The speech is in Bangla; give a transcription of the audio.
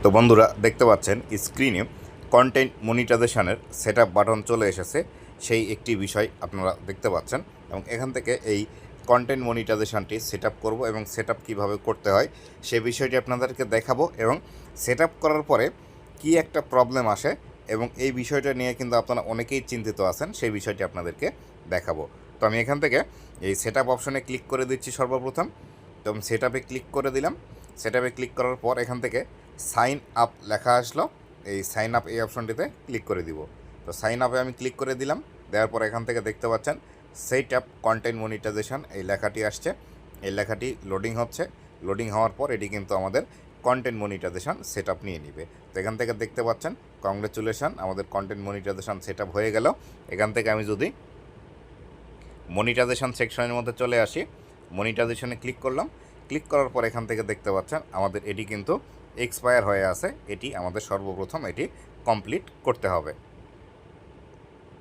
তো বন্ধুরা দেখতে পাচ্ছেন স্ক্রিনে কন্টেন্ট মনিটাইজেশনের সেটআপ বাটন চলে এসেছে। সেই একটি বিষয় আপনারা দেখতে পাচ্ছেন এবং এখান থেকে এই কন্টেন্ট মনিটাইজেশনটি সেটআপ করব এবং সেটআপ কিভাবে করতে হয় সেই বিষয়টি আপনাদেরকে দেখাবো এবং সেটআপ করার পরে কি একটা প্রবলেম আসে এবং এই বিষয়টা নিয়ে কিন্তু আপনারা অনেকেই চিন্তিত আছেন, সেই বিষয়টি আপনাদেরকে দেখাবো। তো আমি এখান থেকে এই সেটআপ অপশনে ক্লিক করে দিচ্ছি সর্বপ্রথম। তো আমি সেটআপে ক্লিক করে দিলাম। সেটআপে ক্লিক করার পর এখান থেকে সাইন আপ লেখা আসলো, এই সাইন আপ এই অপশনটিতে ক্লিক করে দিব। তো সাইন আপে আমি ক্লিক করে দিলাম। দেওয়ার পর এখান থেকে দেখতে পাচ্ছেন সেট আপ কন্টেন্ট মনিটাইজেশন এই লেখাটি আসছে। এই লেখাটি লোডিং হচ্ছে। লোডিং হওয়ার পর এটি কিন্তু আমাদের কন্টেন্ট মনিটাইজেশন সেট আপ নিয়ে নিবে। তো এখান থেকে দেখতে পাচ্ছেন কংগ্রেচুলেশন, আমাদের কন্টেন্ট মনিটাইজেশন সেট আপ হয়ে গেল। এখান থেকে আমি যদি মনিটাইজেশন সেকশনের মধ্যে চলে আসি, মনিটাইজেশনে ক্লিক করলাম। ক্লিক করার পর এখান থেকে দেখতে পাচ্ছেন আমাদের এটি কিন্তু এক্সপায়ার হয়ে আছে। এটি আমাদের সর্বপ্রথম এটি কমপ্লিট করতে হবে।